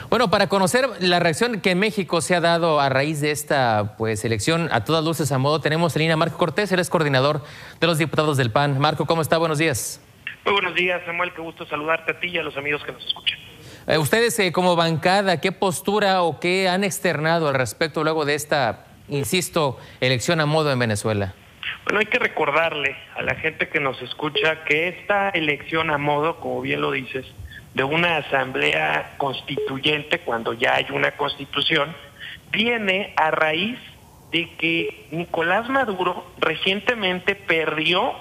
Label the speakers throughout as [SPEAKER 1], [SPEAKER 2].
[SPEAKER 1] Bueno, para conocer la reacción que México se ha dado a raíz de esta elección a todas luces a modo, tenemos en línea a Marco Cortés, él es coordinador de los diputados del PAN. Marco, ¿cómo está? Buenos días.
[SPEAKER 2] Muy buenos días, Samuel, qué gusto saludarte a ti y a los amigos que nos escuchan.
[SPEAKER 1] Ustedes como bancada, ¿qué postura o qué han externado al respecto luego de esta, insisto, elección a modo en Venezuela?
[SPEAKER 2] Bueno, hay que recordarle a la gente que nos escucha que esta elección a modo, como bien lo dices, de una asamblea constituyente, cuando ya hay una constitución, viene a raíz de que Nicolás Maduro recientemente perdió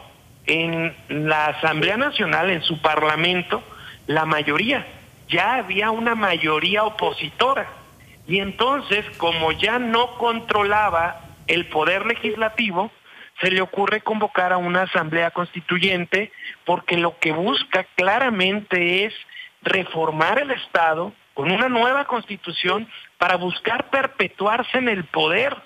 [SPEAKER 2] en la Asamblea Nacional, en su parlamento, la mayoría. Ya había una mayoría opositora. Y entonces, como ya no controlaba el poder legislativo, se le ocurre convocar a una asamblea constituyente porque lo que busca claramente es reformar el Estado con una nueva constitución para buscar perpetuarse en el poder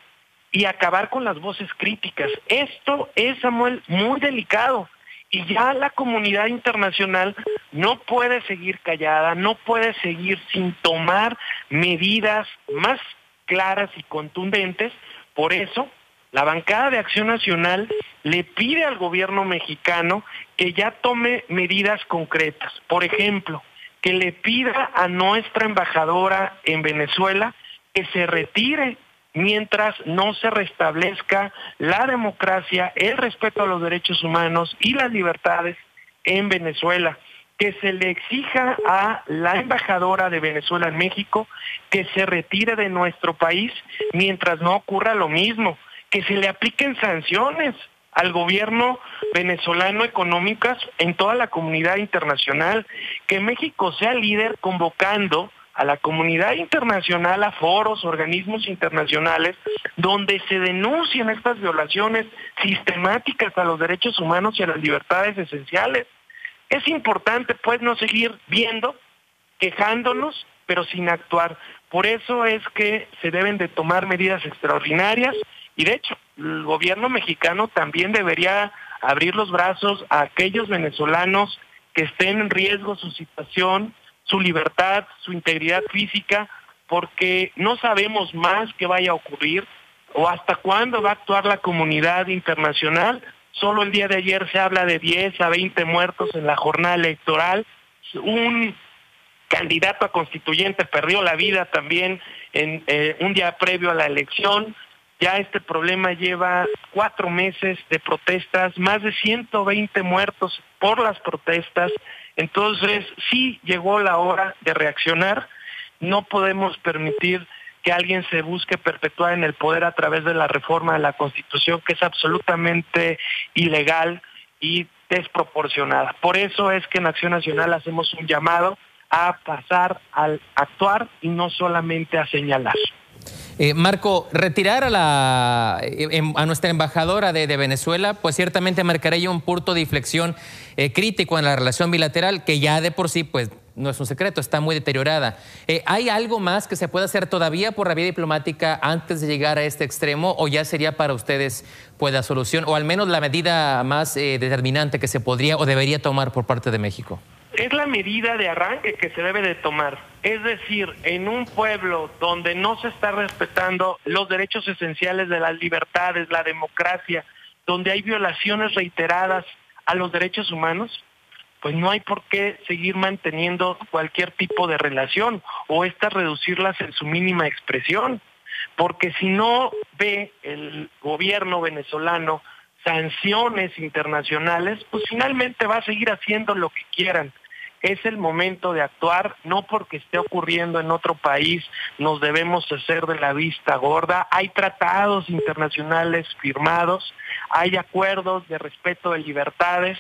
[SPEAKER 2] y acabar con las voces críticas. Esto es, Samuel, muy delicado y ya la comunidad internacional no puede seguir callada, no puede seguir sin tomar medidas más claras y contundentes. Por eso, la bancada de Acción Nacional le pide al gobierno mexicano que ya tome medidas concretas. Por ejemplo, que le pida a nuestra embajadora en Venezuela que se retire mientras no se restablezca la democracia, el respeto a los derechos humanos y las libertades en Venezuela. Que se le exija a la embajadora de Venezuela en México que se retire de nuestro país mientras no ocurra lo mismo. Que se le apliquen sanciones al gobierno venezolano económicas en toda la comunidad internacional, que México sea líder convocando a la comunidad internacional, a foros, organismos internacionales, donde se denuncien estas violaciones sistemáticas a los derechos humanos y a las libertades esenciales. Es importante, pues, no seguir viendo, quejándonos, pero sin actuar. Por eso es que se deben de tomar medidas extraordinarias. Y de hecho, el gobierno mexicano también debería abrir los brazos a aquellos venezolanos que estén en riesgo su situación, su libertad, su integridad física, porque no sabemos más qué vaya a ocurrir o hasta cuándo va a actuar la comunidad internacional. Solo el día de ayer se habla de 10 a 20 muertos en la jornada electoral. Un candidato a constituyente perdió la vida también en un día previo a la elección. Ya este problema lleva 4 meses de protestas, más de 120 muertos por las protestas. Entonces, sí llegó la hora de reaccionar. No podemos permitir que alguien se busque perpetuar en el poder a través de la reforma de la Constitución, que es absolutamente ilegal y desproporcionada. Por eso es que en Acción Nacional hacemos un llamado a pasar al actuar y no solamente a señalar.
[SPEAKER 1] Marco, retirar a nuestra embajadora de Venezuela, pues ciertamente marcaría un punto de inflexión crítico en la relación bilateral, que ya de por sí, pues no es un secreto, está muy deteriorada. ¿Hay algo más que se pueda hacer todavía por la vía diplomática antes de llegar a este extremo, o ya sería para ustedes pues la solución, o al menos la medida más determinante que se podría o debería tomar por parte de México?
[SPEAKER 2] Es la medida de arranque que se debe de tomar. Es decir, en un pueblo donde no se está respetando los derechos esenciales de las libertades, la democracia, donde hay violaciones reiteradas a los derechos humanos, pues no hay por qué seguir manteniendo cualquier tipo de relación o estas reducirlas en su mínima expresión. Porque si no ve el gobierno venezolano sanciones internacionales, pues finalmente va a seguir haciendo lo que quieran. Es el momento de actuar, no porque esté ocurriendo en otro país nos debemos hacer de la vista gorda. Hay tratados internacionales firmados, hay acuerdos de respeto de libertades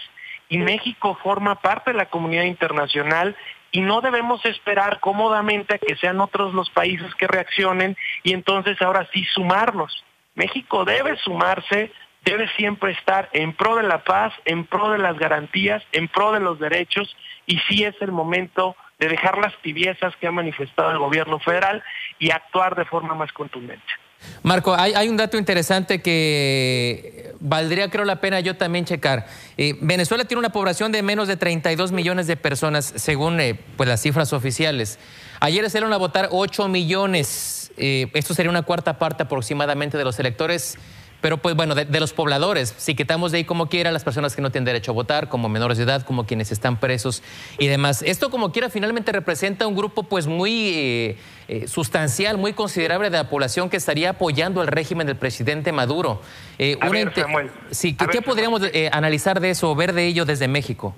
[SPEAKER 2] y México forma parte de la comunidad internacional y no debemos esperar cómodamente a que sean otros los países que reaccionen y entonces ahora sí sumarnos. México debe sumarse, debe siempre estar en pro de la paz, en pro de las garantías, en pro de los derechos, y sí es el momento de dejar las tibiezas que ha manifestado el gobierno federal y actuar de forma más contundente.
[SPEAKER 1] Marco, hay un dato interesante que valdría, creo, la pena yo también checar. Venezuela tiene una población de menos de 32 millones de personas, según pues las cifras oficiales. Ayer salieron a votar 8 millones. Esto sería una cuarta parte aproximadamente de los electores. Pero pues bueno, de los pobladores, si quitamos de ahí como quiera las personas que no tienen derecho a votar, como menores de edad, como quienes están presos y demás. Esto como quiera finalmente representa un grupo pues muy sustancial, muy considerable de la población que estaría apoyando al régimen del presidente Maduro.
[SPEAKER 2] Samuel,
[SPEAKER 1] sí, ¿qué podríamos analizar de eso o ver de ello desde México?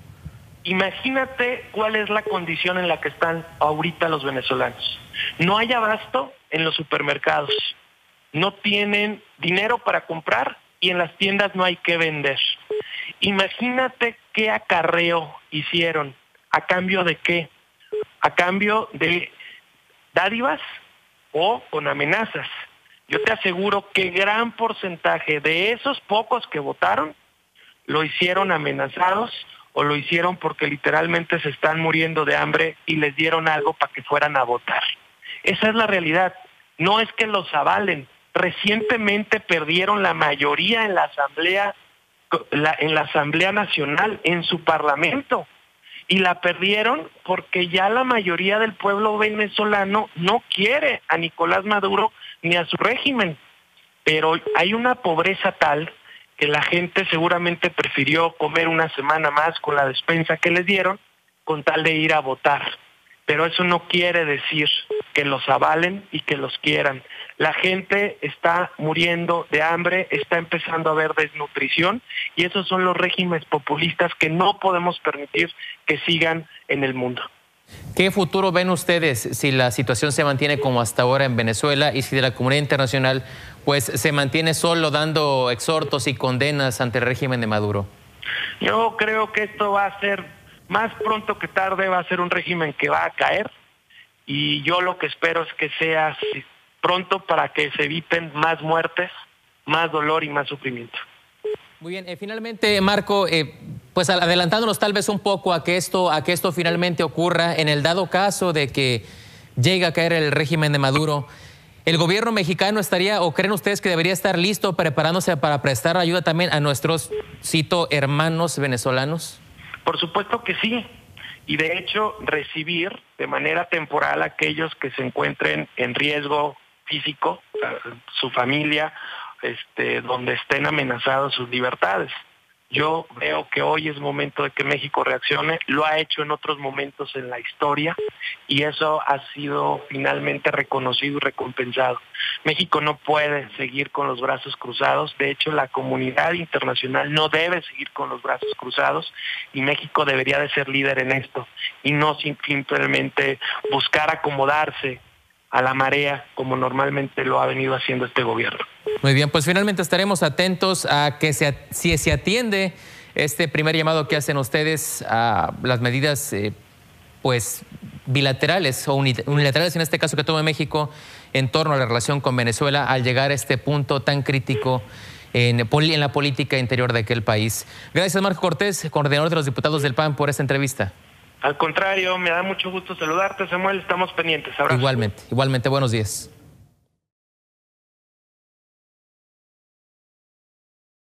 [SPEAKER 2] Imagínate cuál es la condición en la que están ahorita los venezolanos. No hay abasto en los supermercados. No tienen dinero para comprar y en las tiendas no hay que vender. Imagínate qué acarreo hicieron. ¿A cambio de qué? A cambio de dádivas o con amenazas. Yo te aseguro que gran porcentaje de esos pocos que votaron lo hicieron amenazados o lo hicieron porque literalmente se están muriendo de hambre y les dieron algo para que fueran a votar. Esa es la realidad. No es que los avalen. Recientemente perdieron la mayoría en la Asamblea Nacional, en su parlamento, y la perdieron porque ya la mayoría del pueblo venezolano no quiere a Nicolás Maduro ni a su régimen, pero hay una pobreza tal que la gente seguramente prefirió comer una semana más con la despensa que les dieron con tal de ir a votar. Pero eso no quiere decir que los avalen y que los quieran. La gente está muriendo de hambre, está empezando a haber desnutrición y esos son los regímenes populistas que no podemos permitir que sigan en el mundo.
[SPEAKER 1] ¿Qué futuro ven ustedes si la situación se mantiene como hasta ahora en Venezuela y si de la comunidad internacional pues se mantiene solo dando exhortos y condenas ante el régimen de Maduro?
[SPEAKER 2] Yo creo que esto va a ser, más pronto que tarde, va a ser un régimen que va a caer y yo lo que espero es que sea pronto para que se eviten más muertes, más dolor y más sufrimiento.
[SPEAKER 1] Muy bien, finalmente, Marco, pues adelantándonos tal vez un poco a que esto finalmente ocurra, en el dado caso de que llegue a caer el régimen de Maduro, ¿el gobierno mexicano estaría, o creen ustedes que debería estar listo, preparándose para prestar ayuda también a nuestros, cito, hermanos venezolanos?
[SPEAKER 2] Por supuesto que sí, y de hecho recibir de manera temporal a aquellos que se encuentren en riesgo físico, su familia, donde estén amenazadas sus libertades. Yo veo que hoy es momento de que México reaccione, lo ha hecho en otros momentos en la historia y eso ha sido finalmente reconocido y recompensado. México no puede seguir con los brazos cruzados, de hecho la comunidad internacional no debe seguir con los brazos cruzados y México debería de ser líder en esto y no simplemente buscar acomodarse a la marea como normalmente lo ha venido haciendo este gobierno.
[SPEAKER 1] Muy bien, pues finalmente estaremos atentos a que si se atiende este primer llamado que hacen ustedes a las medidas pues bilaterales o unilaterales en este caso que toma México en torno a la relación con Venezuela al llegar a este punto tan crítico en la política interior de aquel país. Gracias, Marco Cortés, coordinador de los diputados del PAN, por esta entrevista.
[SPEAKER 2] Al contrario, me da mucho gusto saludarte, Samuel, estamos pendientes. Abrazo.
[SPEAKER 1] Igualmente, buenos días.